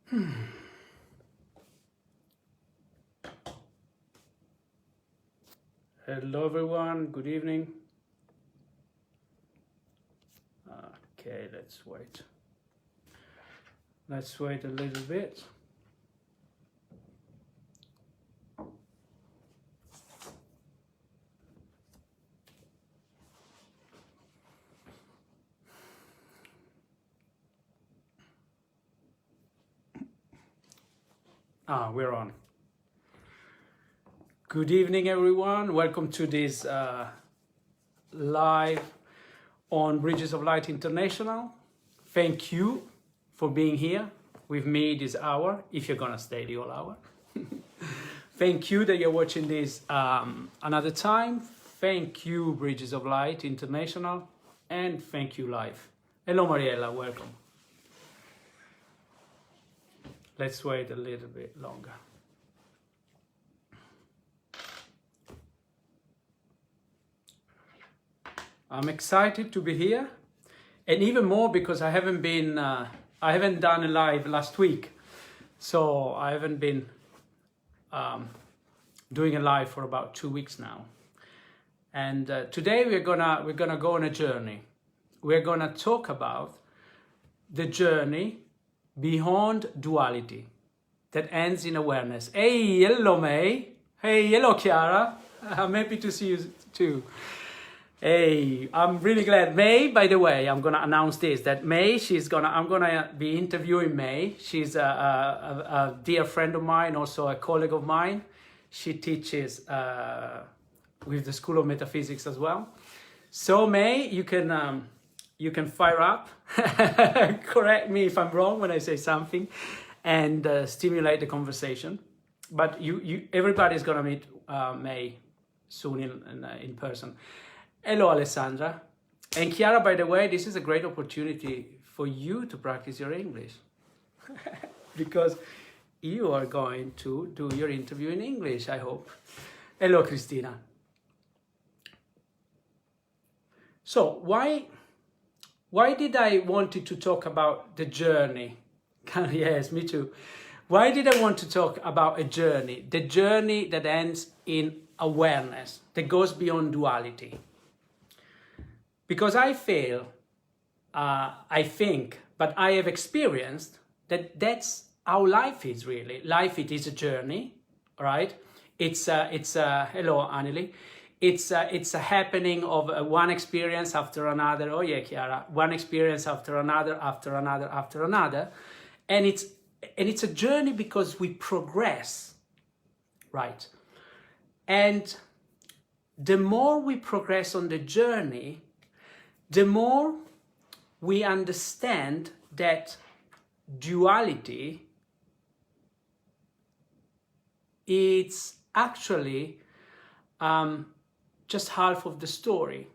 Hello everyone, good evening. Okay, let's wait. Let's wait a little bit. We're on. Good evening everyone, welcome to this live on Bridges of Light International. Thank you for being here with me this hour, if you're gonna stay the whole hour. Thank you that you're watching this another time. Thank you, Bridges of Light International, and thank you, Live. Hello, Mariella, welcome. Let's wait a little bit longer. I'm excited to be here, and even more because I haven't done a live last week, so I haven't been doing a live for about 2 weeks now. And today we're gonna go on a journey. We're gonna talk about the journey beyond duality that ends in awareness. Hey, hello May. Hey, hello Chiara. I'm happy to see you too. Hey, I'm really glad. May, by the way, I'm gonna announce this, that May, I'm gonna be interviewing May. She's a dear friend of mine, also a colleague of mine. She teaches with the School of Metaphysics as well. So May, you can fire up, correct me if I'm wrong when I say something, and stimulate the conversation. But everybody's gonna meet May soon in person. Hello, Alessandra. And Chiara, by the way, this is a great opportunity for you to practice your English because you are going to do your interview in English, I hope. Hello, Christina. So why did I wanted to talk about the journey? Yes, me too. Why did I want to talk about a journey? The journey that ends in awareness, that goes beyond duality. Because I think, but I have experienced that that's how life is really. Life, it is a journey, right? It's hello, Anneli. It's a happening of one experience after another. Oh yeah, Chiara. One experience after another, after another, after another. And it's a journey because we progress, right? And the more we progress on the journey, the more we understand that duality is actually just half of the story.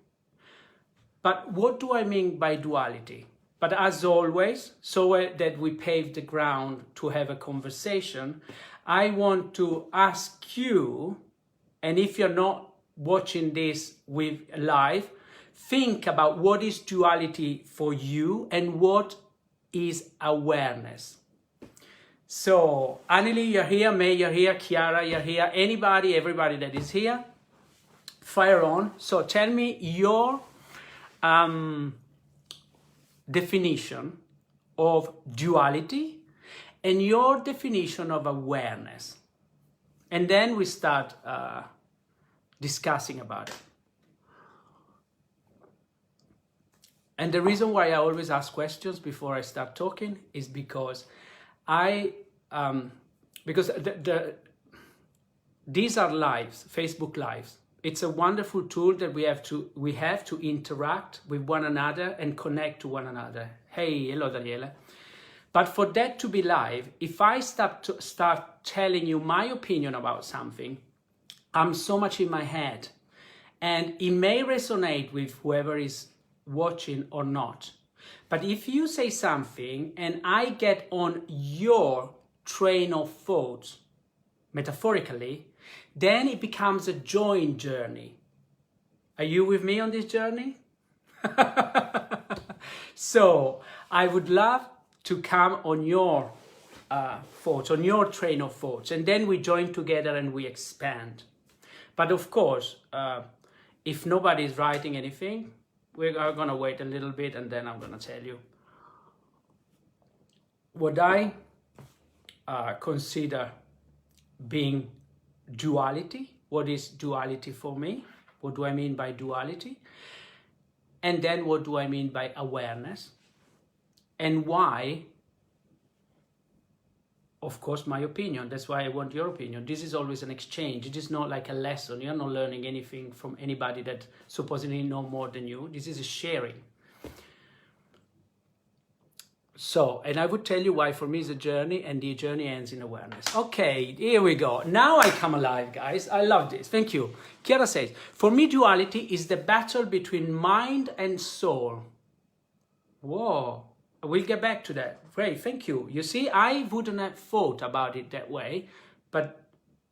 But what do I mean by duality? But as always, so that we pave the ground to have a conversation, I want to ask you, and if you're not watching this with live, think about what is duality for you and what is awareness. So, Anneli, you're here, May, you're here, Chiara, you're here, everybody that is here, fire on. So tell me your definition of duality and your definition of awareness. And then we start discussing about it. And the reason why I always ask questions before I start talking is because these are lives, Facebook lives. It's a wonderful tool that we have to interact with one another and connect to one another. Hey, hello, Daniela. But for that to be live, if I start telling you my opinion about something, I'm so much in my head, and it may resonate with whoever is watching or not. But if you say something and I get on your train of thought, metaphorically, then it becomes a joint journey. Are you with me on this journey? So I would love to come on your thoughts, on your train of thoughts, and then we join together and we expand. But of course, if nobody is writing anything, we are going to wait a little bit, and then I'm going to tell you what I consider being duality. What is duality for me? What do I mean by duality? And then what do I mean by awareness? And why? Of course, my opinion. That's why I want your opinion. This is always an exchange. It is not like a lesson. You're not learning anything from anybody that supposedly know more than you. This is a sharing. So, and I would tell you why for me is a journey, and the journey ends in awareness. Okay, here we go. Now I come alive, guys. I love this. Thank you. Chiara says, for me, duality is the battle between mind and soul. Whoa. We'll get back to that. Great, thank you. You see, I wouldn't have thought about it that way, but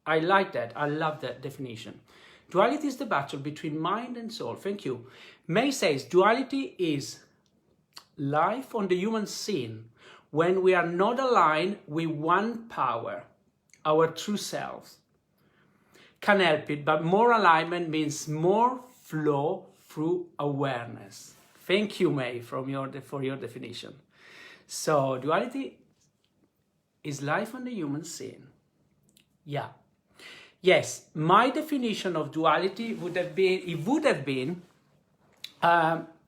I like that. I love that definition. Duality is the battle between mind and soul. Thank you. May says, duality is life on the human scene when we are not aligned with one power, our true selves. Can't help it, but more alignment means more flow through awareness. Thank you, May, for your definition. So, duality is life on the human scene. Yeah. Yes, my definition of duality would have been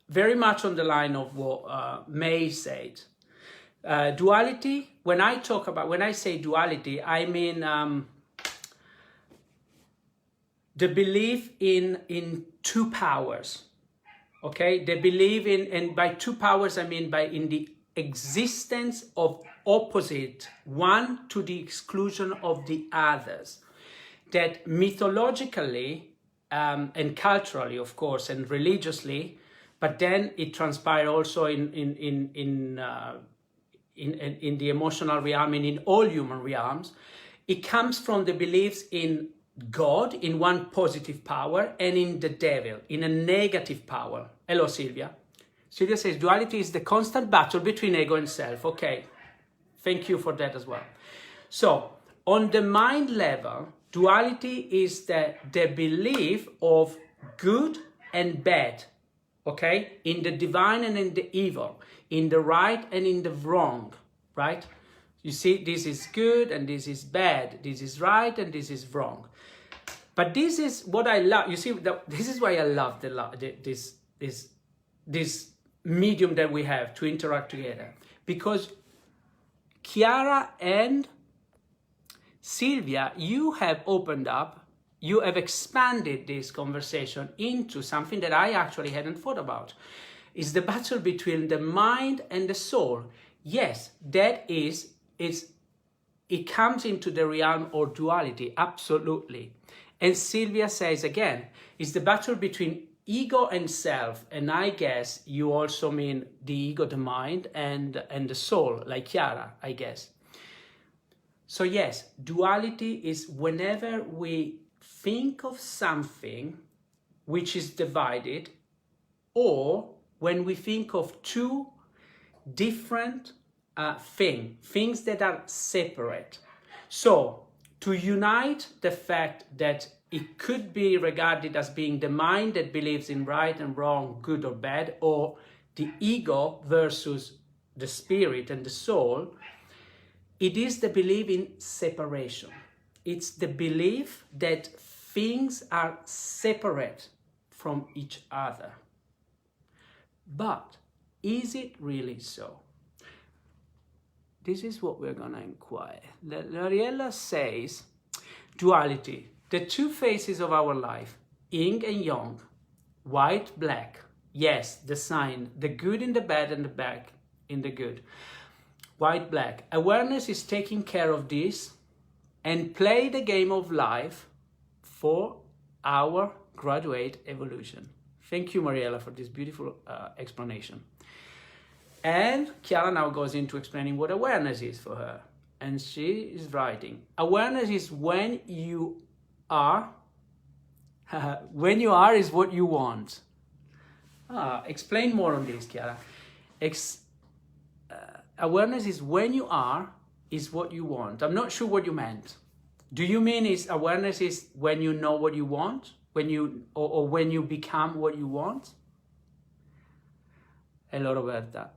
very much on the line of what May said. Duality, when I say duality, I mean the belief in two powers. Okay, they believe in, and by two powers I mean in the existence of opposite, one to the exclusion of the others. That mythologically and culturally, of course, and religiously, but then it transpired also in the emotional realm and in all human realms. It comes from the beliefs in God, in one positive power, and in the devil, in a negative power. Hello, Sylvia. Sylvia says, duality is the constant battle between ego and self. Okay, thank you for that as well. So, on the mind level, duality is the belief of good and bad, okay? In the divine and in the evil, in the right and in the wrong, right? You see, this is good and this is bad, this is right and this is wrong. But this is what I love. You see, this is why I love this medium that we have to interact together. Because Chiara and Sylvia, you have opened up, you have expanded this conversation into something that I actually hadn't thought about. It's the battle between the mind and the soul. Yes, that is, it comes into the realm of duality, absolutely. And Sylvia says again, it's the battle between ego and self. And I guess you also mean the ego, the mind, and the soul, like Chiara, I guess. So yes, duality is whenever we think of something which is divided, or when we think of two different things that are separate. So, to unite the fact that it could be regarded as being the mind that believes in right and wrong, good or bad, or the ego versus the spirit and the soul, it is the belief in separation. It's the belief that things are separate from each other. But is it really so? This is what we're going to inquire. L'Ariella says, duality, the two faces of our life, yin and yang, white, black. Yes, the sign, the good in the bad and the bad in the good. White, black. Awareness is taking care of this and play the game of life for our graduate evolution. Thank you, Mariella, for this beautiful explanation. And Chiara now goes into explaining what awareness is for her. And she is writing, awareness is when you are, when you are is what you want. Explain more on this, Chiara. Awareness is when you are is what you want. I'm not sure what you meant. Do you mean is awareness is when you know what you want? When you, or when you become what you want? Hello, Roberta.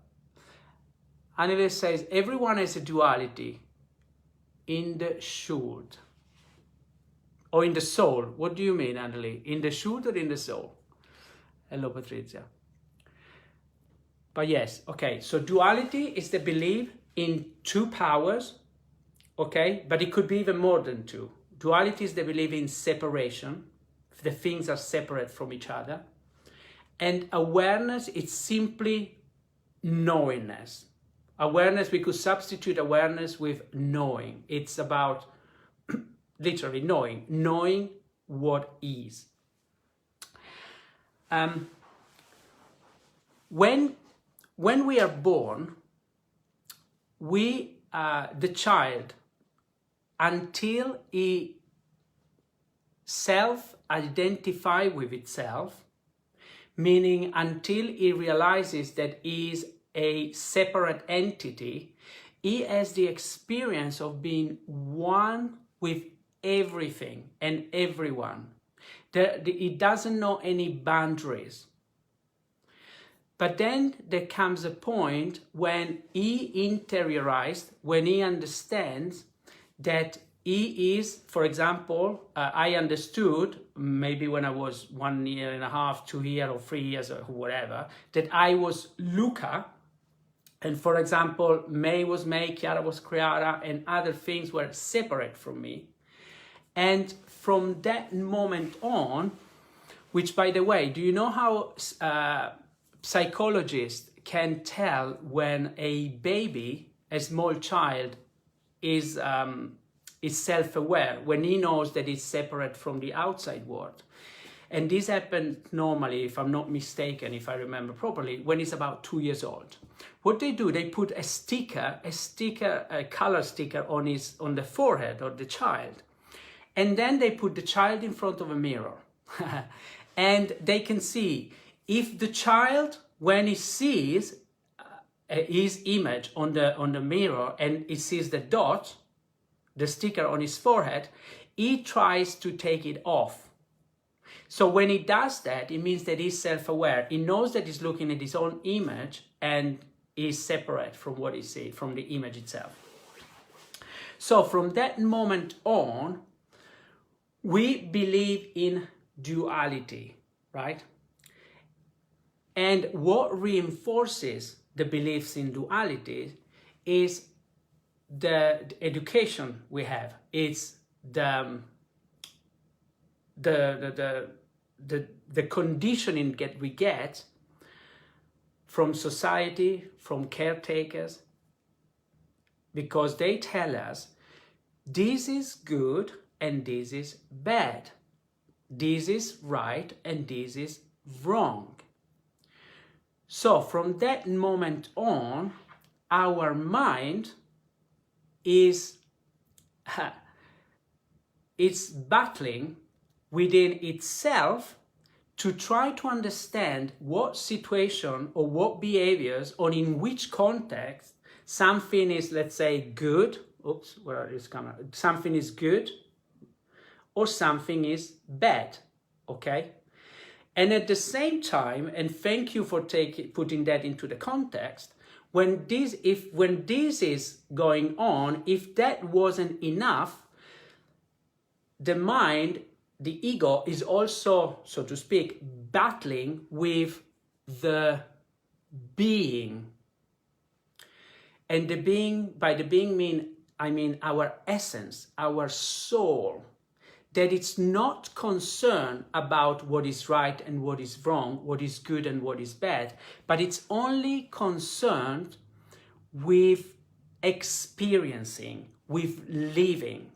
Anneli says, everyone has a duality in the should. Or in the soul. What do you mean, Anneli? In the should or in the soul? Hello, Patrizia. But yes, okay, so duality is the belief in two powers, okay? But it could be even more than two. Duality is the belief in separation. The things are separate from each other. And awareness, it's simply knowingness. Awareness, we could substitute awareness with knowing. It's about literally knowing what is. When we are born, the child, until he self-identify with itself, meaning until he realizes that he is a separate entity, he has the experience of being one with everything and everyone. He doesn't know any boundaries. But then there comes a point when he interiorized, when he understands that he is, for example, I understood, maybe when I was 1.5 years, 2 years or 3 years or whatever, that I was Luca, and for example, May was May, Chiara was Chiara, and other things were separate from me. And from that moment on, which by the way, do you know how psychologists can tell when a baby, a small child, is self-aware, when he knows that he's separate from the outside world? And this happened normally, if I'm not mistaken, if I remember properly, when he's about 2 years old. What they do, they put a color sticker on the forehead of the child. And then they put the child in front of a mirror. And they can see if the child, when he sees his image on the mirror and he sees the dot, the sticker on his forehead, he tries to take it off. So when he does that, it means that he's self-aware. He knows that he's looking at his own image and is separate from what he sees, from the image itself. So from that moment on, we believe in duality, right? And what reinforces the beliefs in duality is the education we have. It's the conditioning that we get from society, from caretakers, because they tell us this is good and this is bad. This is right and this is wrong. So from that moment on, our mind is it's battling within itself to try to understand what situation or what behaviors or in which context something is, let's say, good. Oops, where is camera? Something is good or something is bad, okay? And at the same time, and thank you for putting that into the context, when this is going on, if that wasn't enough, the mind, the ego, is also, so to speak, battling with the being. And the being, by the being I mean our essence, our soul, that it's not concerned about what is right and what is wrong, what is good and what is bad, but it's only concerned with experiencing, with living.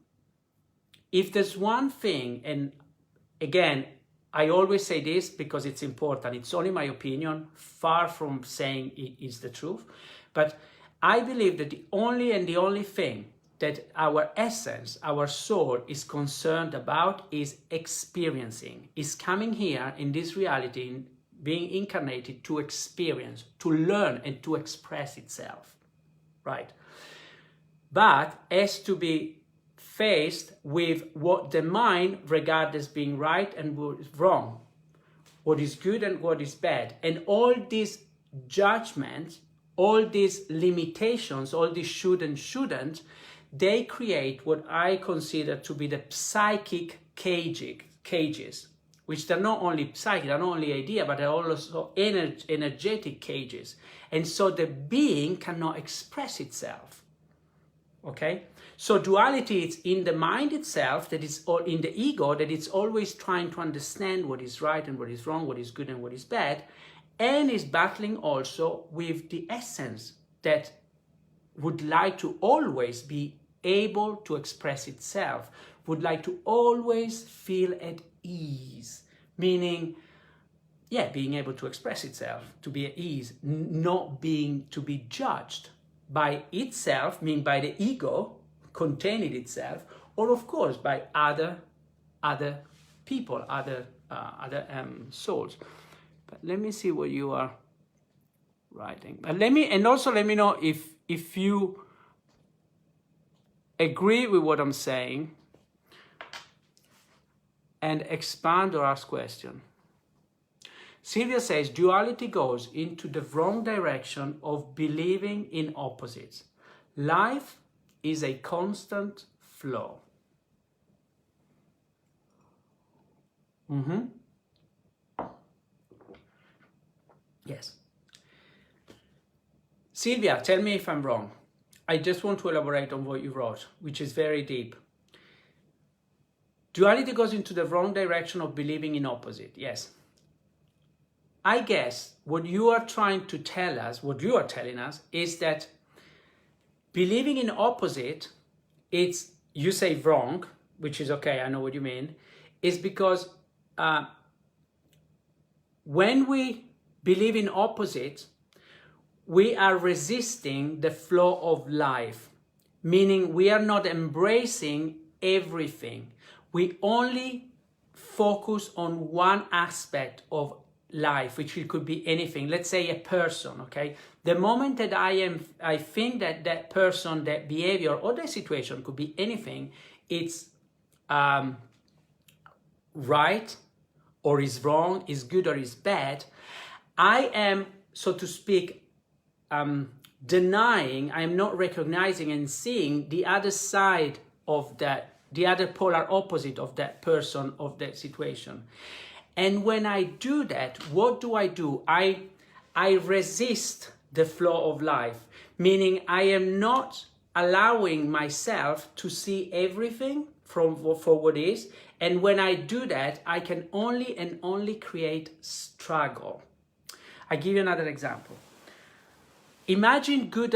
If there's one thing, and again, I always say this because it's important, it's only my opinion, far from saying it is the truth, but I believe that the only thing that our essence, our soul is concerned about is experiencing, is coming here in this reality, being incarnated to experience, to learn and to express itself, right? but has to be faced with what the mind regards as being right and what is wrong, what is good and what is bad. And all these judgments, all these limitations, all these should and shouldn't, they create what I consider to be the psychic cages, which they're not only psychic, they're not only idea, but they're also energetic cages. And so the being cannot express itself. Okay? So duality is in the mind itself, that is, or in the ego, that it's always trying to understand what is right and what is wrong, what is good and what is bad, and is battling also with the essence that would like to always be able to express itself, would like to always feel at ease, meaning, yeah, being able to express itself, to be at ease, not being to be judged by itself, meaning by the ego containing itself, or of course by other people, other souls. But let me see what you are writing. But let me know if you agree with what I'm saying and expand or ask question. Sylvia says, duality goes into the wrong direction of believing in opposites. Life is a constant flow. Yes. Sylvia, tell me if I'm wrong. I just want to elaborate on what you wrote, which is very deep. Duality goes into the wrong direction of believing in opposite. Yes. I guess what you are trying to tell us, what you are telling us, is that believing in opposite, it's, you say wrong, which is okay, I know what you mean, is because when we believe in opposite, we are resisting the flow of life, meaning we are not embracing everything. We only focus on one aspect of life, which it could be anything. Let's say a person, okay? The moment that I think that that person, that behavior, or that situation could be anything, it's right or is wrong, is good or is bad, I am, so to speak, denying, I am not recognizing and seeing the other side of that, the other polar opposite of that person, of that situation. And when I do that, what do? I resist the flow of life, meaning I am not allowing myself to see everything for what is. And when I do that, I can only and only create struggle. I give you another example. Imagine good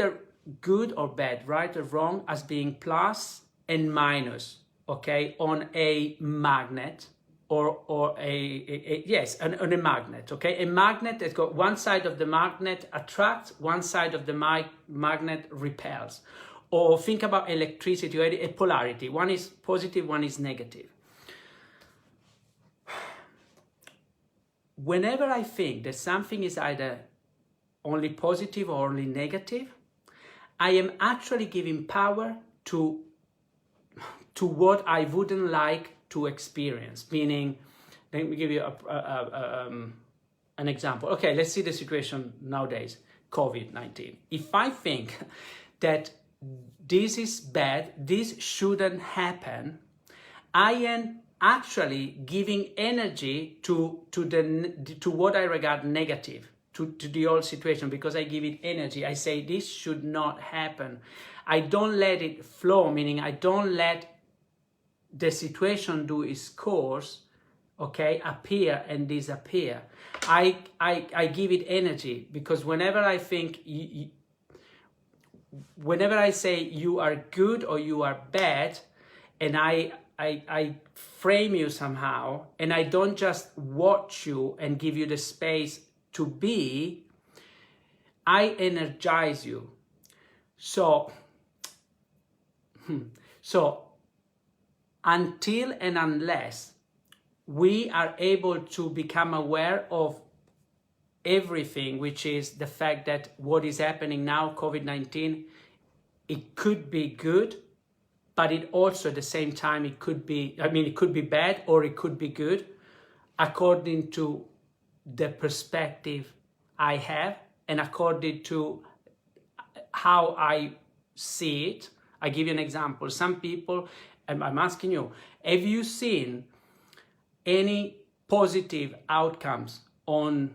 or bad, right or wrong, as being plus and minus, okay, on a magnet, or yes, on a magnet, okay? A magnet that's got one side of the magnet attracts, one side of the magnet repels. Or think about electricity, or a polarity. One is positive, one is negative. Whenever I think that something is either only positive or only negative, I am actually giving power to what I wouldn't like to experience. Meaning, let me give you an example. Okay, let's see the situation nowadays, COVID-19. If I think that this is bad, this shouldn't happen, I am actually giving energy to what I regard negative, to the whole situation, because I give it energy. I say this should not happen. I don't let it flow, meaning I don't let the situation do its course, okay, appear and disappear. I give it energy, because whenever I think, whenever I say you are good or you are bad, and I frame you somehow, and I don't just watch you and give you the space to be, I energize you. So until and unless we are able to become aware of everything, which is the fact that what is happening now, COVID-19, it could be good, but it also at the same time, it could be, it could be bad or it could be good according to the perspective I have and according to how I see it. I give you an example. Some people, and I'm asking you, have you seen any positive outcomes on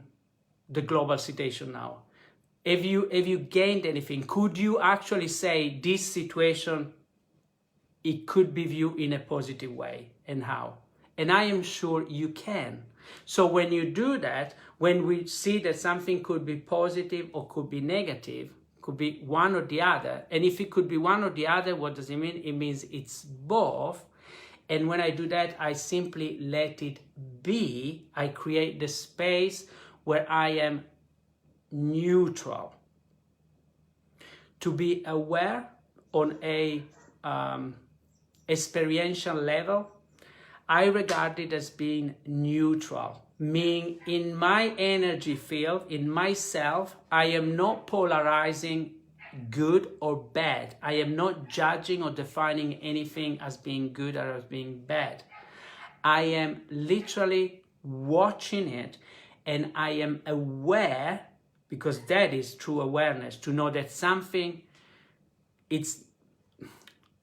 the global situation now? Have you gained anything? Could you actually say this situation, it could be viewed in a positive way, and how? And I am sure you can. So when you do that, when we see that something could be positive or could be negative, could be one or the other, and if it could be one or the other, what does it mean? It means it's both. And when I do that, I simply let it be. I create the space where I am neutral. To be aware on a experiential level, I regard it as being neutral, meaning in my energy field, in myself, I am not polarizing good or bad. I am not judging or defining anything as being good or as being bad. I am literally watching it, and I am aware, because that is true awareness, to know that something, it's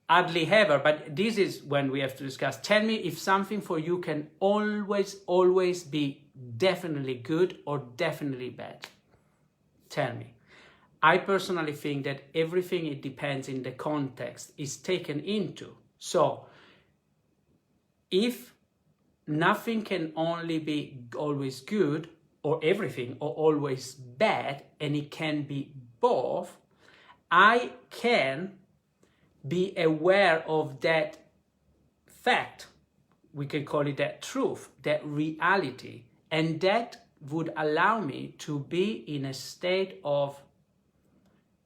hardly ever, but this is when we have to discuss. Tell me if something for you can always be definitely good or definitely bad. Tell me. I personally think that everything, it depends in the context is taken into. So if nothing can only be always good, or everything or always bad, and it can be both, I can be aware of that fact. We can call it that truth, that reality, and that would allow me to be in a state of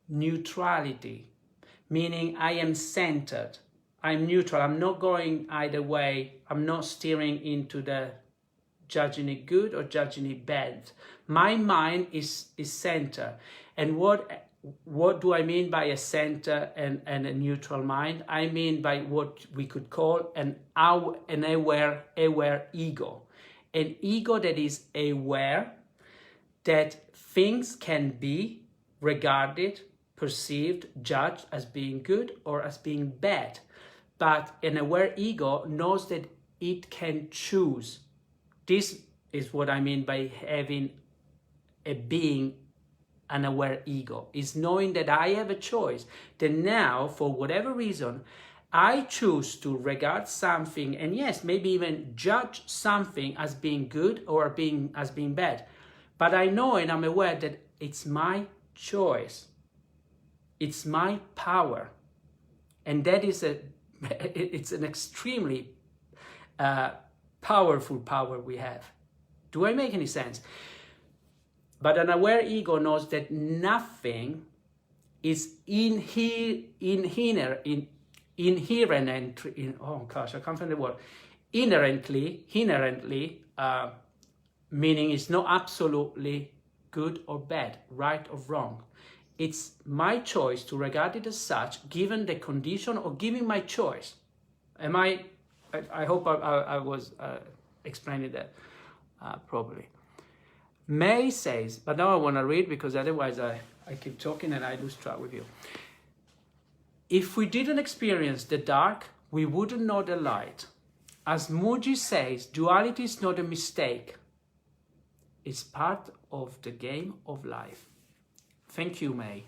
neutrality, meaning I am centered, I'm neutral, I'm not going either way, I'm not steering into the judging it good or judging it bad. My mind is center. And what do I mean by a center and a neutral mind? I mean by what we could call an aware ego. An ego that is aware that things can be regarded, perceived, judged as being good or as being bad. But an aware ego knows that it can choose. This is what I mean by having an aware ego, is knowing that I have a choice, that now, for whatever reason, I choose to regard something, and yes, maybe even judge something as being good or as being bad. But I know and I'm aware that it's my choice. It's my power. And that is it's an extremely powerful power we have. Do I make any sense? But an aware ego knows that nothing is inherently, meaning it's not absolutely good or bad, right or wrong. It's my choice to regard it as such, given the condition or given my choice. I hope I was explaining that properly. May says, but now I want to read because otherwise I keep talking and I lose track with you. If we didn't experience the dark, we wouldn't know the light. As Muji says, duality is not a mistake. It's part of the game of life. Thank you, May.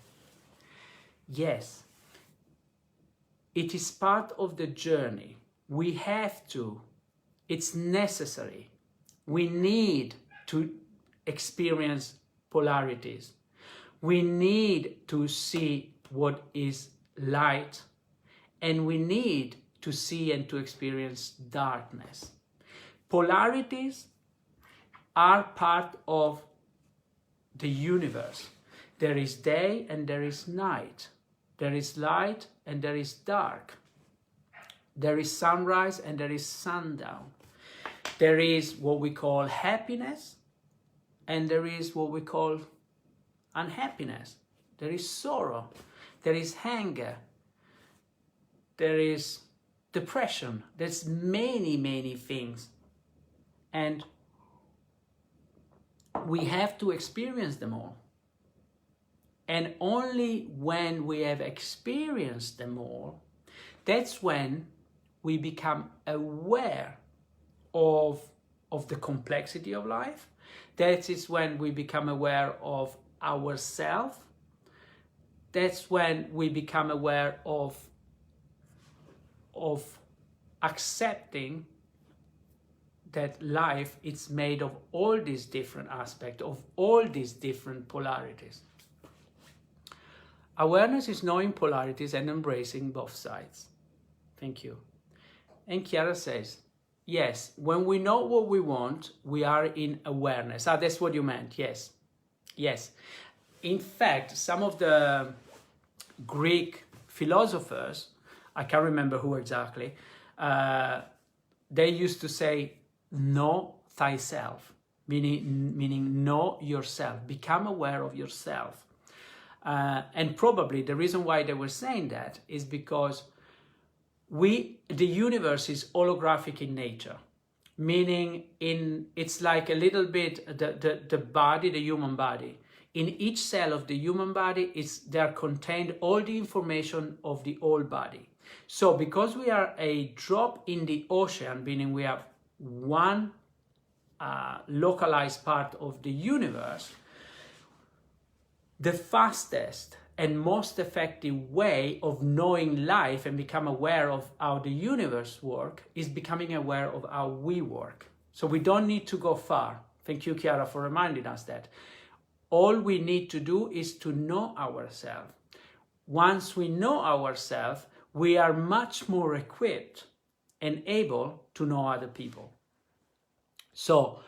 Yes, it is part of the journey. We have to. It's necessary. We need to experience polarities. We need to see what is light, and we need to see and to experience darkness. Polarities are part of the universe. There is day and there is night. There is light and there is dark. There is sunrise and there is sundown. There is what we call happiness and there is what we call unhappiness. There is sorrow. there is anger, there is depression, there's many things. And we have to experience them all. And only when we have experienced them all, that's when we become aware of the complexity of life. That is when we become aware of ourselves. That's when we become aware of accepting that life is made of all these different aspects, of all these different polarities. Awareness is knowing polarities and embracing both sides. Thank you. And Chiara says, yes, when we know what we want, we are in awareness. Ah, that's what you meant. Yes. Yes. In fact, some of the Greek philosophers, I can't remember who exactly, they used to say, know thyself, meaning know yourself, become aware of yourself. And probably the reason why they were saying that is because the universe is holographic in nature, meaning it's like a little bit the body, the human body. In each cell of the human body there contained all the information of the whole body. So because we are a drop in the ocean, meaning we have one localized part of the universe, the fastest and most effective way of knowing life and become aware of how the universe works is becoming aware of how we work. So we don't need to go far. Thank you, Chiara, for reminding us that. All we need to do is to know ourselves. Once we know ourselves, we are much more equipped and able to know other people. So,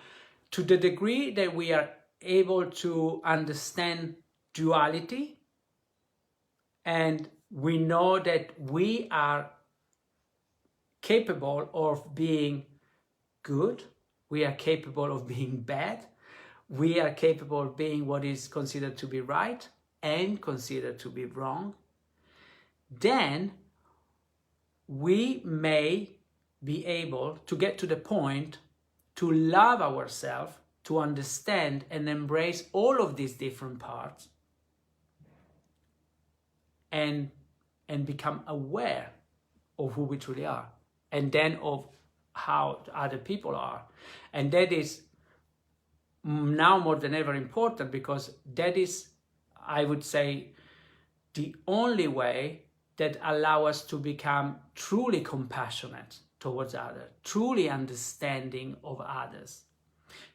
to the degree that we are able to understand duality, and we know that we are capable of being good, we are capable of being bad, we are capable of being what is considered to be right and considered to be wrong, then we may be able to get to the point to love ourselves, to understand and embrace all of these different parts, and become aware of who we truly are, and then of how other people are. And that is now more than ever important, because that is, I would say, the only way that allows us to become truly compassionate towards others, truly understanding of others.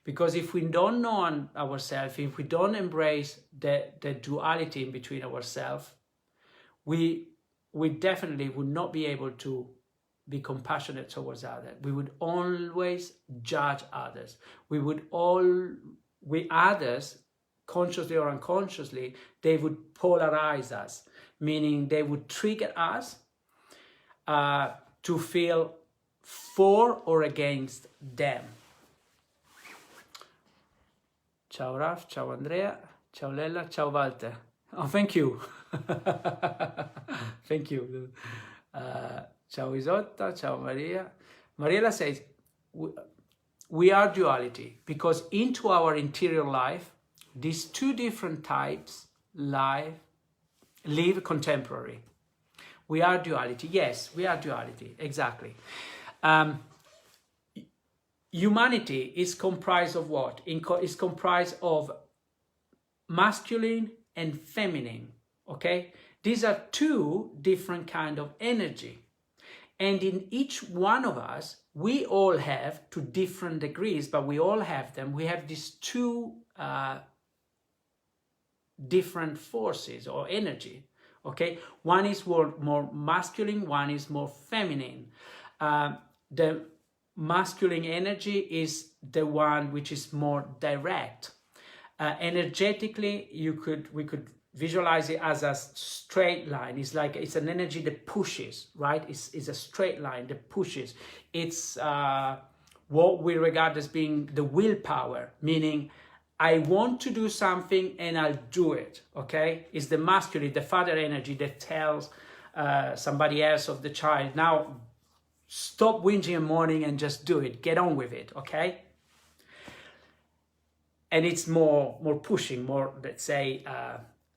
Because if we don't know ourselves, if we don't embrace the duality in between ourselves, we definitely would not be able to be compassionate towards others. We would always judge others. Others, consciously or unconsciously, they would polarize us, meaning they would trigger us to feel for or against them. Ciao Raf, ciao Andrea, ciao Lella, ciao Walter. Oh, thank you. Thank you. Ciao Isotta, ciao Maria. Mariela says, we are duality, because into our interior life, these two different types live contemporary. We are duality. Yes, we are duality. Exactly. Humanity is comprised of what? Is comprised of masculine and feminine. Okay? These are two different kinds of energy. And in each one of us, we all have, to different degrees, but we all have them. We have these two different forces or energy. Okay? One is more masculine, one is more feminine. The masculine energy is the one which is more direct. Energetically, we could visualize it as a straight line. It's an energy that pushes, right? It's a straight line that pushes. It's what we regard as being the willpower, meaning I want to do something and I'll do it, okay? It's the masculine, the father energy that tells somebody else of the child, now stop whinging in the morning and just do it, get on with it, okay? And it's more pushing, more, let's say,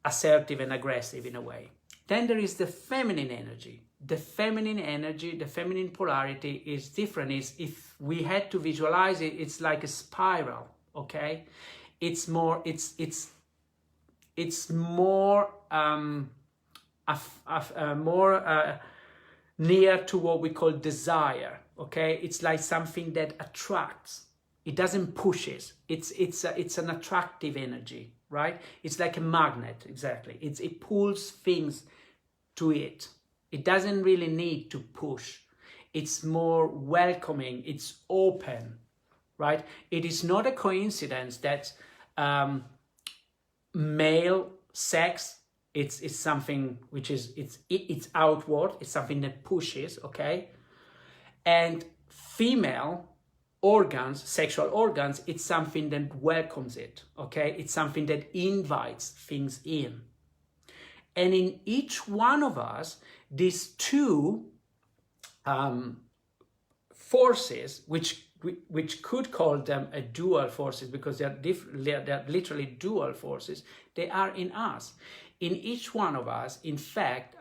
assertive and aggressive in a way. Then there is the feminine energy. The feminine energy, the feminine polarity is different. If we had to visualize it, it's like a spiral, okay? It's more near to what we call desire, okay? It's like something that attracts. It doesn't push it. It's an attractive energy, right? It's like a magnet, exactly. It pulls things to it. It doesn't really need to push. It's more welcoming. It's open, right? It is not a coincidence that male sex, it's something which is, it's outward. It's something that pushes, okay? And female organs, sexual organs, it's something that welcomes it, okay? It's something that invites things in. And in each one of us, these two forces, which could call them a dual forces because they're literally dual forces, they are in us. In each one of us, in fact,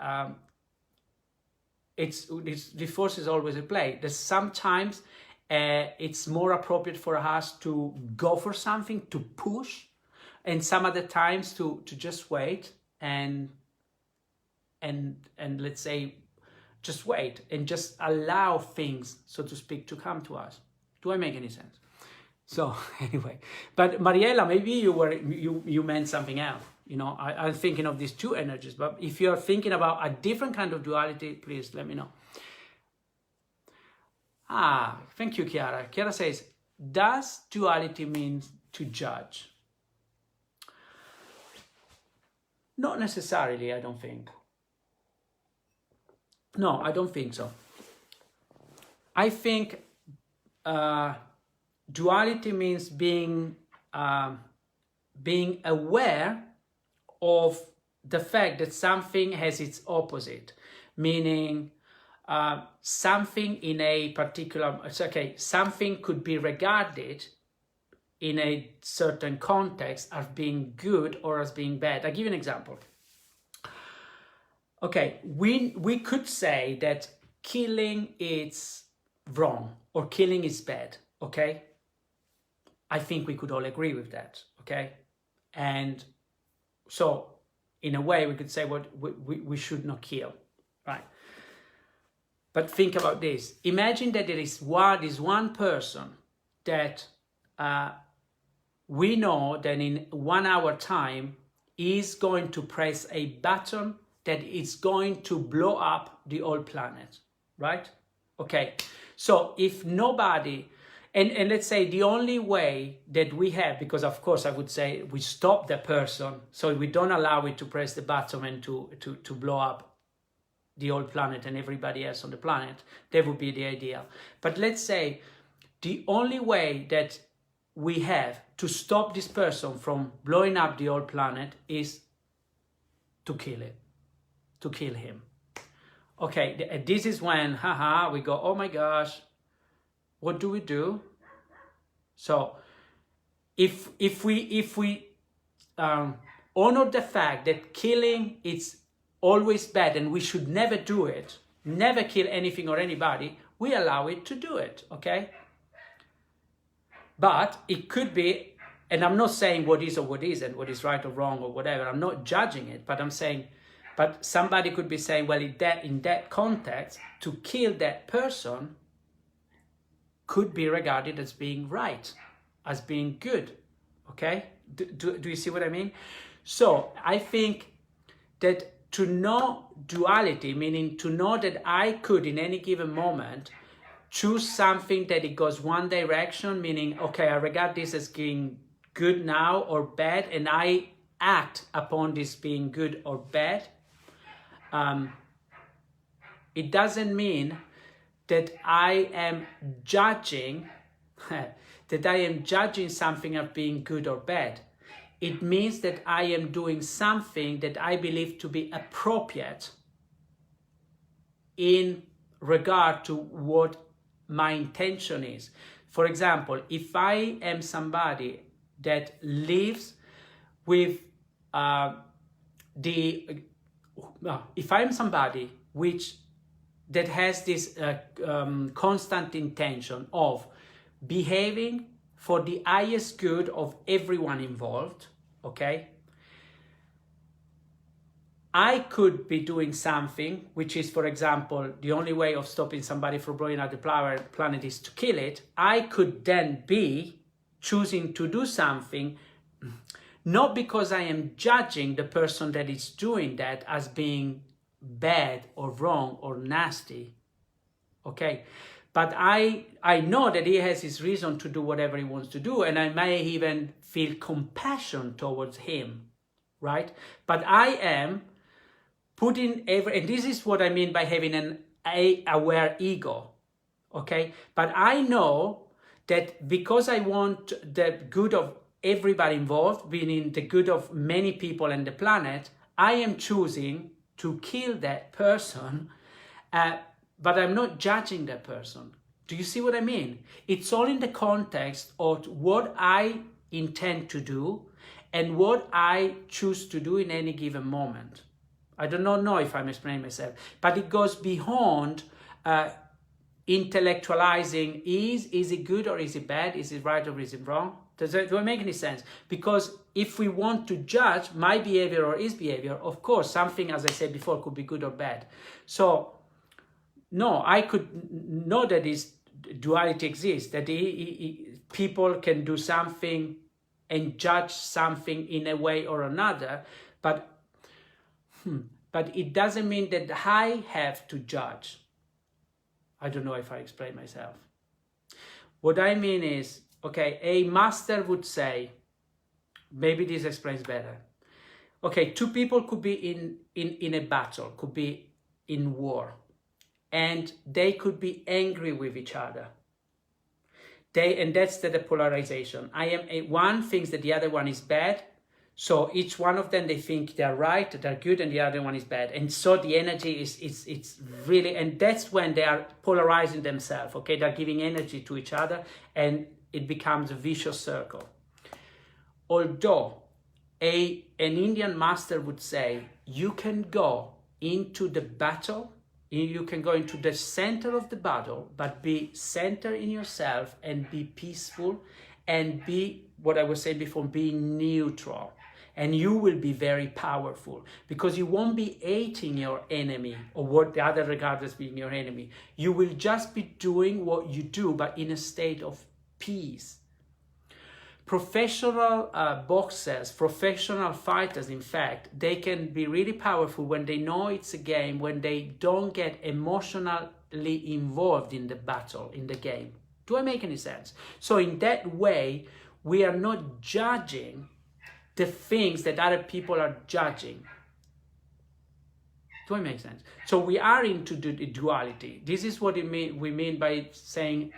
the force is always at play. There's sometimes it's more appropriate for us to go for something, to push, and some other times to just wait and let's say just wait and just allow things, so to speak, to come to us. Do I make any sense? So anyway, but Mariella, maybe you meant something else. You know, I'm thinking of these two energies, but if you're thinking about a different kind of duality, please let me know. Thank you, Chiara. Chiara says, does duality mean to judge? Not necessarily, I don't think. No, I don't think so. I think duality means being aware of the fact that something has its opposite, meaning something in a particular, something could be regarded in a certain context as being good or as being bad. I'll give you an example. Okay, we could say that killing is wrong or killing is bad, okay? I think we could all agree with that, okay? And so, in a way, we could say what we should not kill, right? But think about this. Imagine that there is one person that we know that in 1 hour time is going to press a button that is going to blow up the whole planet, right? Okay, so if nobody, and let's say the only way that we have, because of course I would say we stop the person, so we don't allow it to press the button and to blow up the whole planet and everybody else on the planet, that would be the ideal. But let's say the only way that we have to stop this person from blowing up the whole planet is to kill it. To kill him. Okay, this is when, we go, oh my gosh, what do we do? So, if we honor the fact that killing is always bad and we should never do it, never kill anything or anybody, we allow it to do it, okay? But it could be, and I'm not saying what is or what isn't, what is right or wrong or whatever, I'm not judging it, but I'm saying, but somebody could be saying, well, in that context, to kill that person could be regarded as being right, as being good, okay? Do you see what I mean? So I think that to know duality, meaning to know that I could in any given moment choose something that it goes one direction, meaning, okay, I regard this as being good now or bad, and I act upon this being good or bad. It doesn't mean that I am judging that I am judging something as being good or bad. It means that I am doing something that I believe to be appropriate in regard to what my intention is. For example, if I am somebody that lives with if I'm somebody that has this constant intention of behaving for the highest good of everyone involved, okay? I could be doing something, which is, for example, the only way of stopping somebody from blowing up the planet is to kill it. I could then be choosing to do something, not because I am judging the person that is doing that as being bad or wrong or nasty, okay? But I know that he has his reason to do whatever he wants to do, and I may even feel compassion towards him, right? But I am putting and this is what I mean by having an aware ego, okay? But I know that because I want the good of everybody involved, meaning the good of many people and the planet, I am choosing to kill that person, but I'm not judging that person. Do you see what I mean? It's all in the context of what I intend to do and what I choose to do in any given moment. I do not know if I'm explaining myself, but it goes beyond intellectualizing, is it good or is it bad? Is it right or is it wrong? Do I make any sense? Because if we want to judge my behavior or his behavior, of course, something, as I said before, could be good or bad. So, no, I could know that this duality exists, that people can do something and judge something in a way or another, but it doesn't mean that I have to judge. I don't know if I explain myself. What I mean is, okay, a master would say, maybe this explains better. Okay, two people could be in a battle, could be in war, and they could be angry with each other. And that's the polarization. One thinks that the other one is bad, so each one of them, they think they're right, they're good, and the other one is bad. And so the energy it's really, and that's when they are polarizing themselves, okay? They're giving energy to each other, and it becomes a vicious circle. Although an Indian master would say, you can go into the battle, you can go into the center of the battle, but be centered in yourself and be peaceful and be, what I was saying before, be neutral. And you will be very powerful because you won't be hating your enemy or what the other regards as being your enemy. You will just be doing what you do, but in a state of peace. Professional boxers, professional fighters, in fact, they can be really powerful when they know it's a game, when they don't get emotionally involved in the battle, in the game. Do I make any sense? So in that way, we are not judging the things that other people are judging. Do I make sense? So we are into the duality. This is what we mean by saying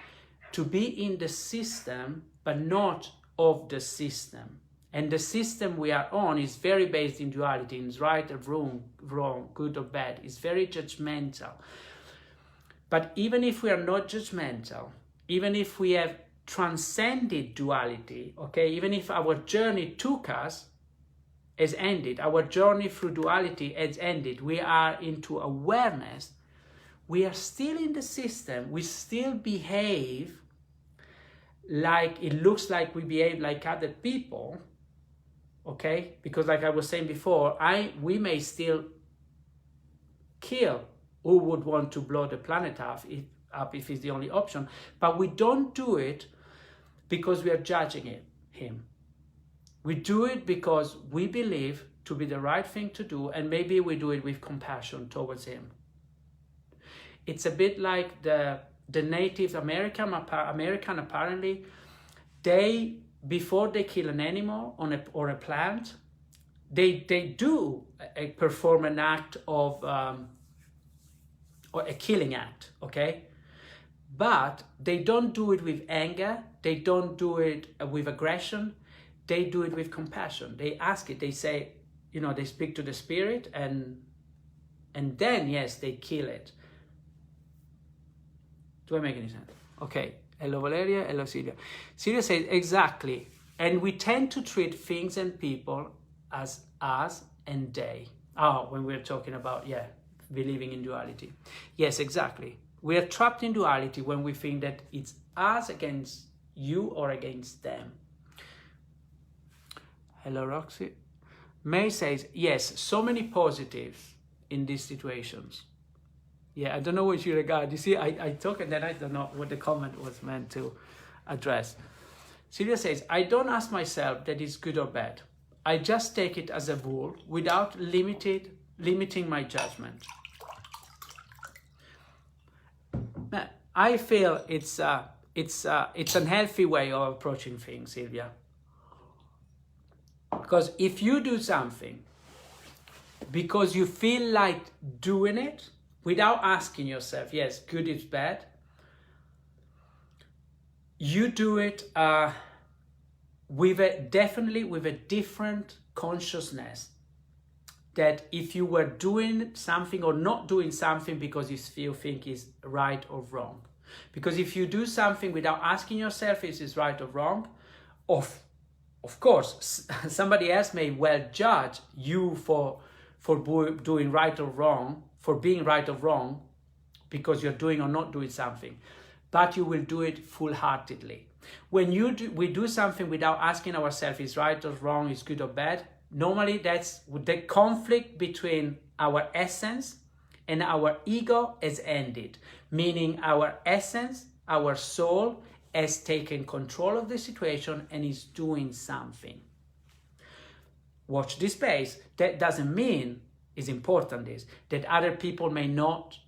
to be in the system, but not of the system. And the system we are on is very based in duality. It's right or wrong, good or bad. It's very judgmental. But even if we are not judgmental, even if we have transcended duality, okay, even if our journey took us has ended, our journey through duality has ended, we are into awareness, we are still in the system, we still behave like it looks like we behave like other people, okay, because like I was saying before, we may still kill who would want to blow the planet up if it's the only option, but we don't do it because we are judging him. We do it because we believe to be the right thing to do, and maybe we do it with compassion towards him. It's a bit like the Native American apparently, they, before they kill an animal or a plant, they do perform an act of, or a killing act, okay? But they don't do it with anger, they don't do it with aggression, they do it with compassion. They ask it, they say, you know, they speak to the spirit, and then, yes, they kill it. Do I make any sense? Okay. Hello, Valeria. Hello, Silvia. Silvia says, exactly. And we tend to treat things and people as us and they. Oh, when we're talking about, yeah, believing in duality. Yes, exactly. We are trapped in duality when we think that it's us against you or against them. Hello, Roxy. May says, yes, so many positives in these situations. Yeah, I don't know what you regard. You see, I talk and then I don't know what the comment was meant to address. Silvia says, I don't ask myself that it's good or bad. I just take it as a rule without limiting my judgment. I feel it's an healthy way of approaching things, Silvia. Because if you do something because you feel like doing it without asking yourself, yes, good is bad, you do it definitely with a different consciousness. That if you were doing something or not doing something because you think is right or wrong. Because if you do something without asking yourself is it right or wrong, of course, somebody else may well judge you for doing right or wrong, for being right or wrong, because you're doing or not doing something. But you will do it full-heartedly. When we do something without asking ourselves is right or wrong, is good or bad, normally that's the conflict between our essence and our ego has ended. Meaning our essence, our soul, has taken control of the situation and is doing something. Watch this space. That doesn't mean, is important, is that other people may not,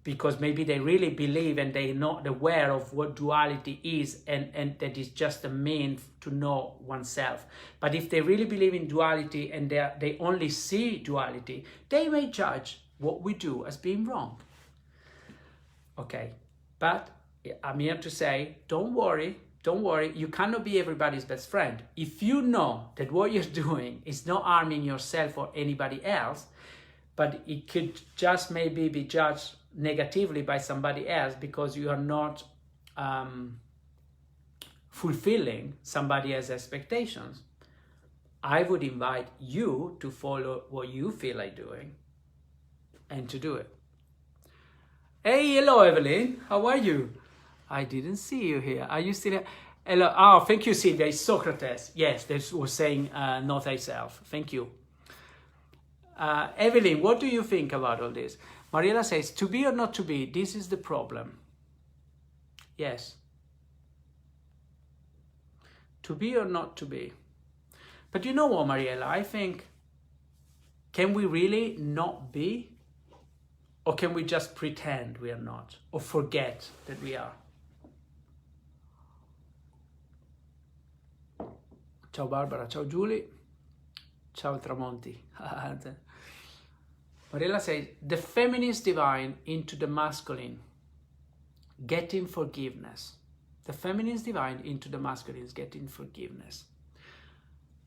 because maybe they really believe and they're not aware of what duality is, and that is just a means to know oneself. But if they really believe in duality and they only see duality, they may judge what we do as being wrong. Okay, but I'm here to say, don't worry, you cannot be everybody's best friend. If you know that what you're doing is not harming yourself or anybody else, but it could just maybe be judged negatively by somebody else because you are not fulfilling somebody else's expectations, I would invite you to follow what you feel like doing and to do it. Hey, hello, Evelyn. How are you? I didn't see you here. Are you still here? Hello. Oh, thank you, Sylvia. It's Socrates. Yes, this was saying not thyself. Thank you. Evelyn, what do you think about all this? Mariela says, to be or not to be, this is the problem. Yes. To be or not to be. But you know what, Mariela, I think, can we really not be? Or can we just pretend we are not? Or forget that we are? Ciao Barbara, ciao Julie, ciao Tramonti. Mariela says, the feminine is divine into the masculine, getting forgiveness. The feminine is divine into the masculine is getting forgiveness.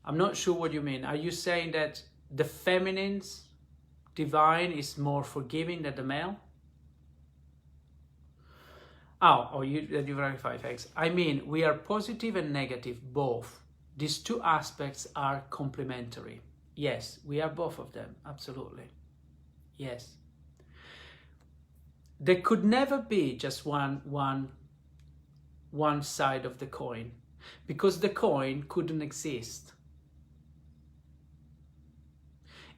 I'm not sure what you mean. Are you saying that the feminine's divine is more forgiving than the male? You verify, thanks. I mean, we are positive and negative, both. These two aspects are complementary. Yes, we are both of them, absolutely. Yes. There could never be just one side of the coin, because the coin couldn't exist.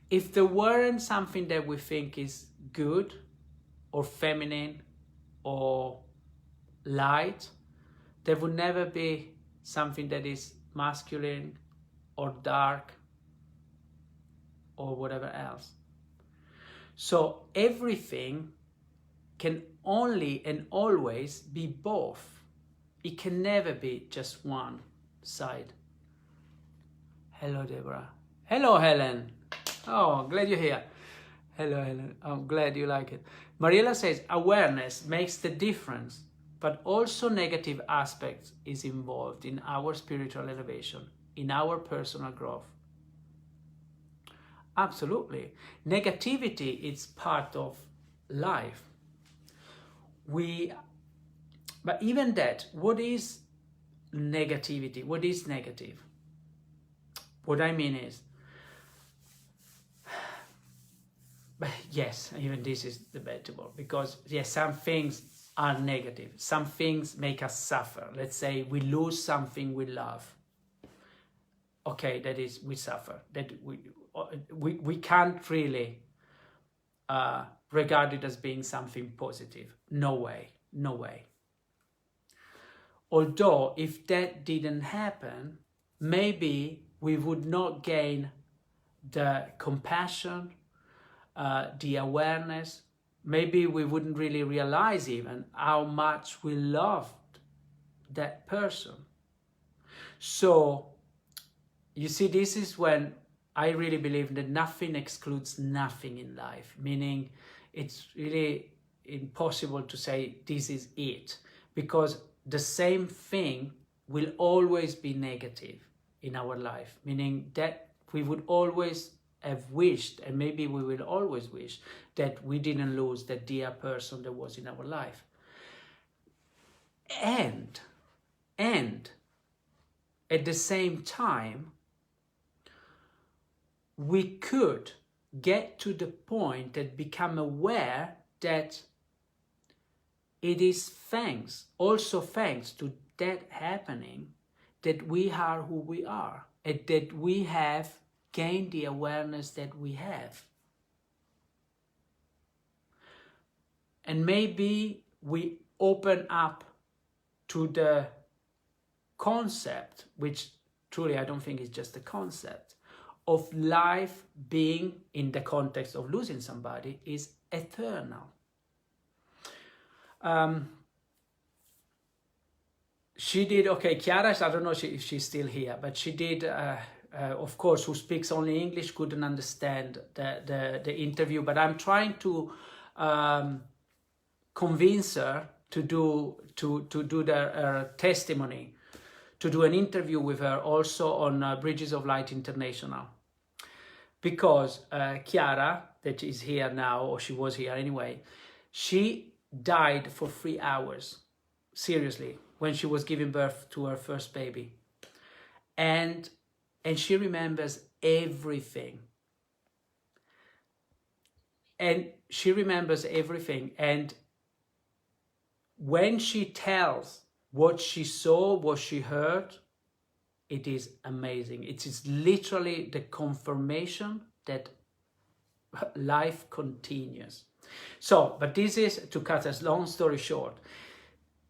If there weren't something that we think is good or feminine or light, there would never be something that is masculine or dark or whatever else. So everything can only and always be both. It can never be just one side. Hello, Deborah. Hello, Helen. Oh, glad you're here. Hello, Helen. I'm glad you like it. Mariela says, awareness makes the difference, but also negative aspects is involved in our spiritual elevation, in our personal growth. Absolutely. Negativity is part of life. But even that, what is negativity? What is negative? What I mean is, but yes, even this is debatable, because yes, some things are negative. Some things make us suffer. Let's say we lose something we love. Okay, that is, we suffer. That we can't really regard it as being something positive. No way, no way. Although if that didn't happen, maybe we would not gain the compassion, the awareness. Maybe we wouldn't really realize even how much we loved that person. So, you see, this is when I really believe that nothing excludes nothing in life, meaning it's really impossible to say this is it, because the same thing will always be negative in our life, meaning that we would always have wished, and maybe we will always wish, that we didn't lose that dear person that was in our life. And at the same time, we could get to the point that become aware that it is also thanks to that happening, that we are who we are, and that we have gained the awareness that we have. And maybe we open up to the concept, which truly I don't think is just a concept, of life being, in the context of losing somebody, is eternal. She did, okay, Chiara, I don't know if she's still here, but she did, of course, who speaks only English, couldn't understand the interview, but I'm trying to convince her to do the testimony, to do an interview with her also on Bridges of Light International. Because Chiara, that is here now, or she was here anyway, she died for 3 hours, seriously, when she was giving birth to her first baby. And she remembers everything. And she remembers everything. And when she tells what she saw, what she heard, it is amazing. It is literally the confirmation that life continues. So, but this is, to cut a long story short,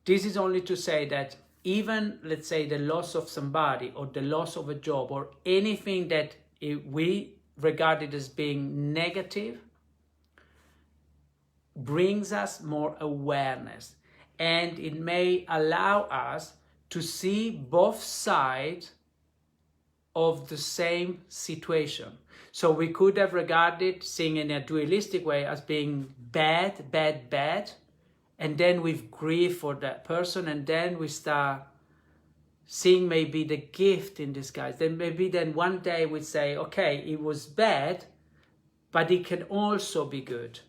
this is only to say that even, let's say, the loss of somebody or the loss of a job or anything that we regarded as being negative brings us more awareness, and it may allow us to see both sides of the same situation. So we could have regarded seeing in a dualistic way as being bad, bad, bad, and then we grieve for that person, and then we start seeing maybe the gift in disguise. Then maybe then one day we say, okay, it was bad, but it can also be good.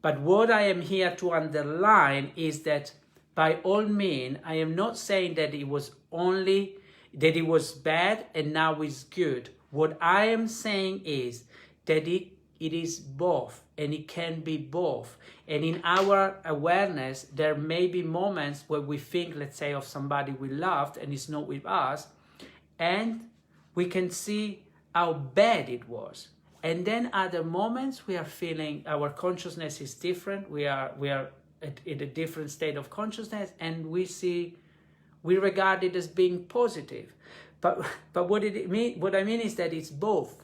But what I am here to underline is that by all means, I am not saying that it was only, that it was bad and now it's good. What I am saying is that it is both, and it can be both. And in our awareness, there may be moments where we think, let's say, of somebody we loved and it's not with us, and we can see how bad it was. And then other moments we are feeling our consciousness is different. We are in a different state of consciousness, and we regard it as being positive. But what I mean is that it's both.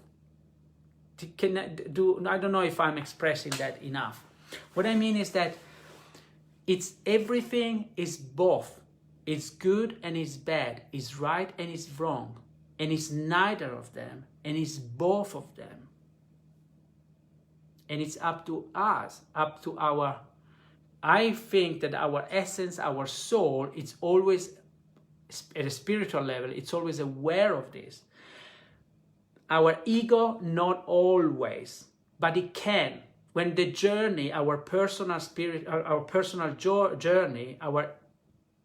I don't know if I'm expressing that enough. What I mean is that it's everything is both. It's good and it's bad. It's right and it's wrong. And it's neither of them. And it's both of them. And it's up to us, up to our I think that our essence, our soul, it's always, at a spiritual level, it's always aware of this. Our ego, not always, but it can. When the journey, our personal spirit, our personal journey, our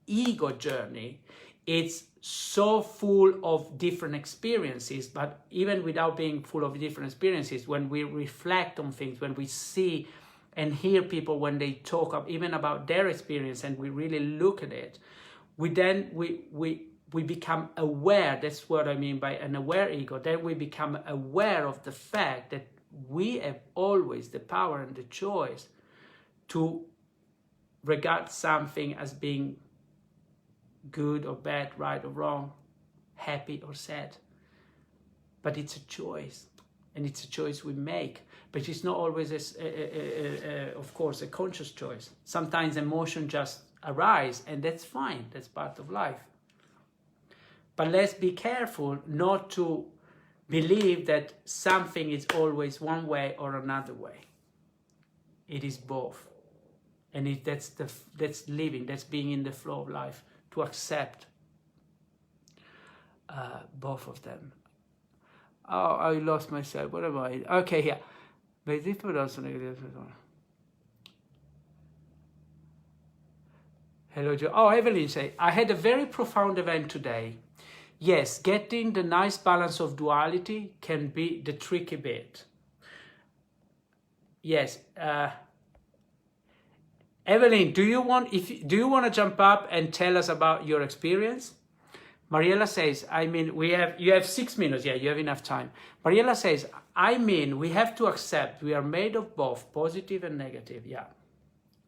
ego journey, it's so full of different experiences, but even without being full of different experiences, when we reflect on things, when we see and hear people when they talk even about their experience, and we really look at it, we become aware. That's what I mean by an aware ego. Then we become aware of the fact that we have always the power and the choice to regard something as being good or bad, right or wrong, happy or sad. But it's a choice, and it's a choice we make. But it's not always, of course, a conscious choice. Sometimes emotion just arise, and that's fine. That's part of life. But let's be careful not to believe that something is always one way or another way. It is both. And that's living, that's being in the flow of life, to accept both of them. Oh, I lost myself. What am I? Okay, here. But this would also negative. Hello, Joe. Oh, Evelyn say, I had a very profound event today. Yes, getting the nice balance of duality can be the tricky bit. Yes. Evelyn, do you want to jump up and tell us about your experience? Mariella says, you have 6 minutes. Yeah, you have enough time. Mariella says, we have to accept we are made of both positive and negative. Yeah.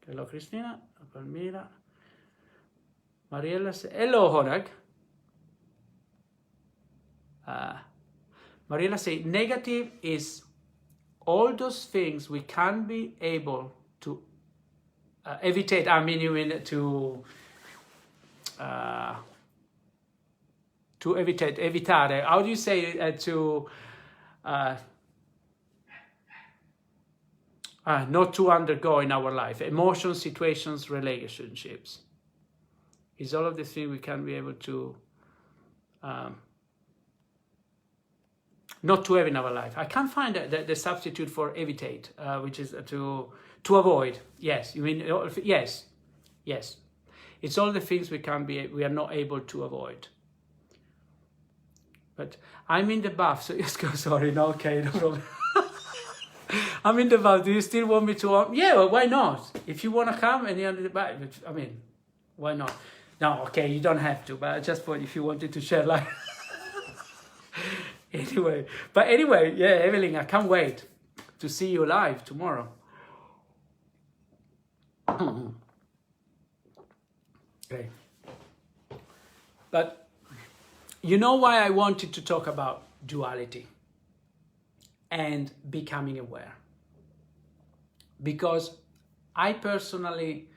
Hello, Christina. Palmira. Mariella says, hello, Honag. Mariella says, negative is all those things we can't be able to evitate. To evitare. How do you say not to undergo in our life? Emotions, situations, relationships. Is all of the things we can be able to not to have in our life. I can't find the substitute for evitate, which is to avoid. Yes, you mean yes. It's all the things we are not able to avoid. But I'm in the bath, so just go. Sorry, no, okay, no problem. I'm in the bath. Do you still want me to? Yeah, well, why not? If you want to come and you're in the bath, why not? No, okay, you don't have to. But just for if you wanted to share life. Anyway, yeah, Evelyn, I can't wait to see you live tomorrow. Okay. But you know why I wanted to talk about duality and becoming aware? Because I personally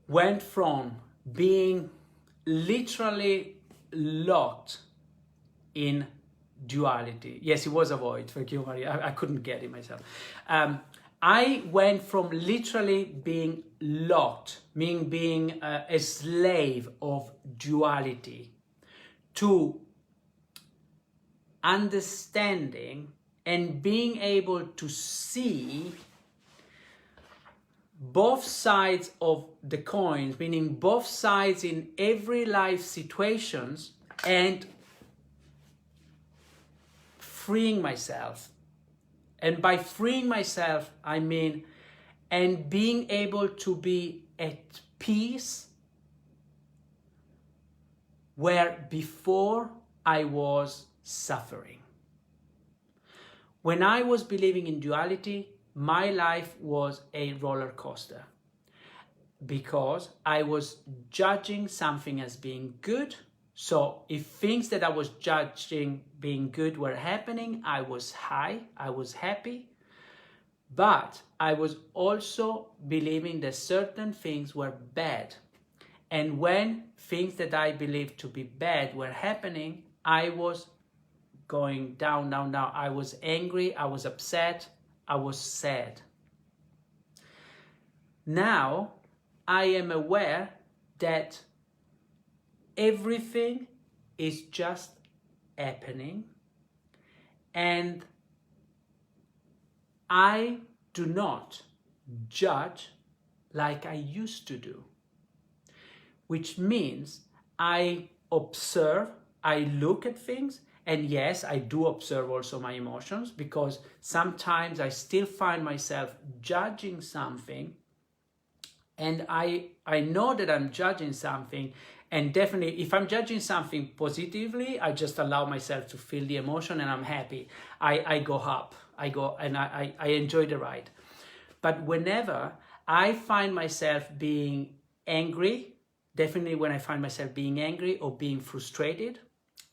went from being literally locked in duality. Yes, it was a void. Thank you, Maria. I couldn't get it myself. I went from literally being locked, meaning being a slave of duality, to understanding and being able to see both sides of the coin, meaning both sides in every life situations, and freeing myself. And by freeing myself, and being able to be at peace where before I was suffering. When I was believing in duality, my life was a roller coaster because I was judging something as being good. So if things that I was judging being good were happening, I was high, I was happy. But I was also believing that certain things were bad. And when things that I believed to be bad were happening, I was going down. I was angry, I was upset, I was sad. Now I am aware that everything is just happening, and I do not judge like I used to do, which means I observe, I look at things, and yes, I do observe also my emotions, because sometimes I still find myself judging something, and I know that I'm judging something, and definitely if I'm judging something positively, I just allow myself to feel the emotion and I'm happy. I go up, I go and I enjoy the ride. But whenever I find myself being angry, definitely when I find myself being angry or being frustrated,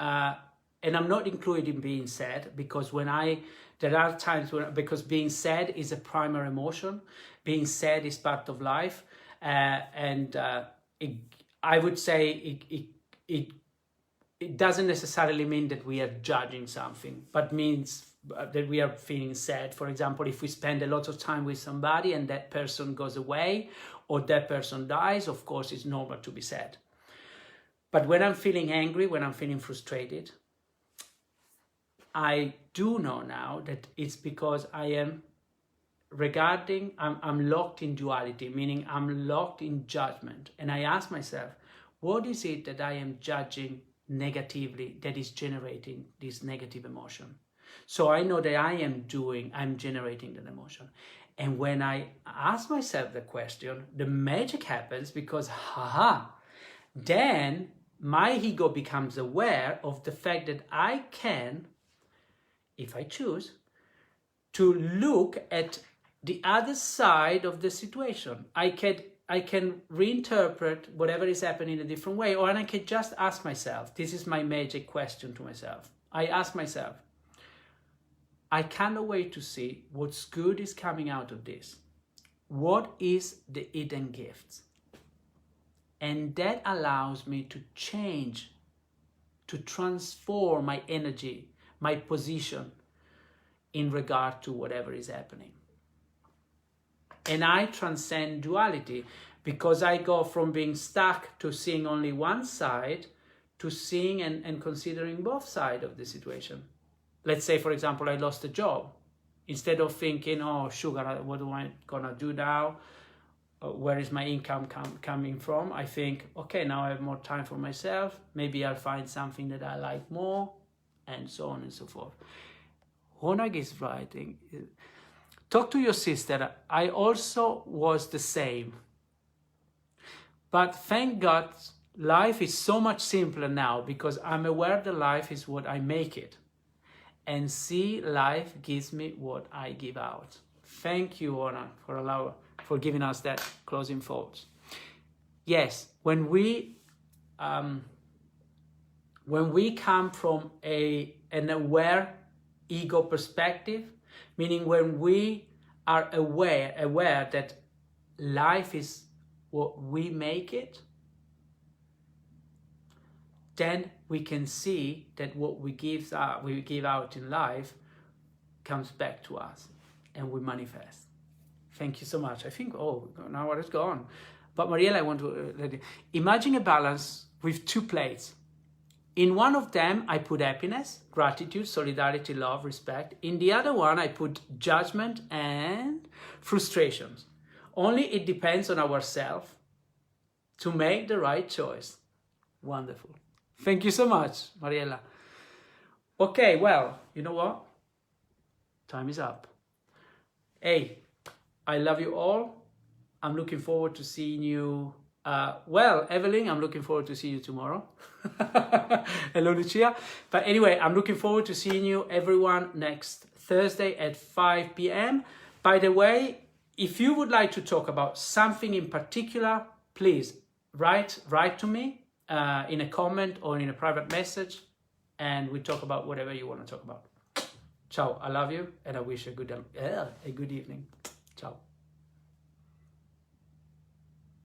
and I'm not including being sad, because there are times when, because being sad is a primary emotion, being sad is part of life, I would say it doesn't necessarily mean that we are judging something, but means that we are feeling sad. For example, if we spend a lot of time with somebody and that person goes away or that person dies, of course it's normal to be sad. But when I'm feeling angry, when I'm feeling frustrated, I do know now that it's because I am I'm locked in duality, meaning I'm locked in judgment. And I ask myself, what is it that I am judging negatively that is generating this negative emotion? So I know that I'm generating that emotion. And when I ask myself the question, the magic happens, because then my ego becomes aware of the fact that I can, if I choose, to look at the other side of the situation. I can reinterpret whatever is happening in a different way, or I can just ask myself, this is my magic question to myself. I ask myself, I cannot wait to see what's good is coming out of this. What is the hidden gifts? And that allows me to change, to transform my energy, my position in regard to whatever is happening. And I transcend duality, because I go from being stuck to seeing only one side to seeing and considering both sides of the situation. Let's say, for example, I lost a job. Instead of thinking, oh, sugar, what am I gonna do now? Where is my income coming from? I think, okay, now I have more time for myself. Maybe I'll find something that I like more, and so on and so forth. Honag is writing, talk to your sister. I also was the same. But thank God, life is so much simpler now, because I'm aware that life is what I make it. And see, life gives me what I give out. Thank you, Honag, for giving us that closing thoughts. Yes, when we come from an aware ego perspective, meaning when we are aware that life is what we make it, then we can see that what we give out in life comes back to us, and we manifest. Thank you so much. I think, now what is gone. But Mariela, I want to imagine a balance with two plates. In one of them, I put happiness, gratitude, solidarity, love, respect. In the other one, I put judgment and frustrations. Only it depends on ourselves to make the right choice. Wonderful. Thank you so much, Mariela. Okay, well, you know what? Time is up. Hey, I love you all. I'm looking forward to seeing you. Evelyn, I'm looking forward to seeing you tomorrow. Hello, Lucia. But anyway, I'm looking forward to seeing you, everyone, next Thursday at 5 p.m. By the way, if you would like to talk about something in particular, please write to me in a comment or in a private message, and we talk about whatever you want to talk about. Ciao, I love you, and I wish you a good evening. Ciao.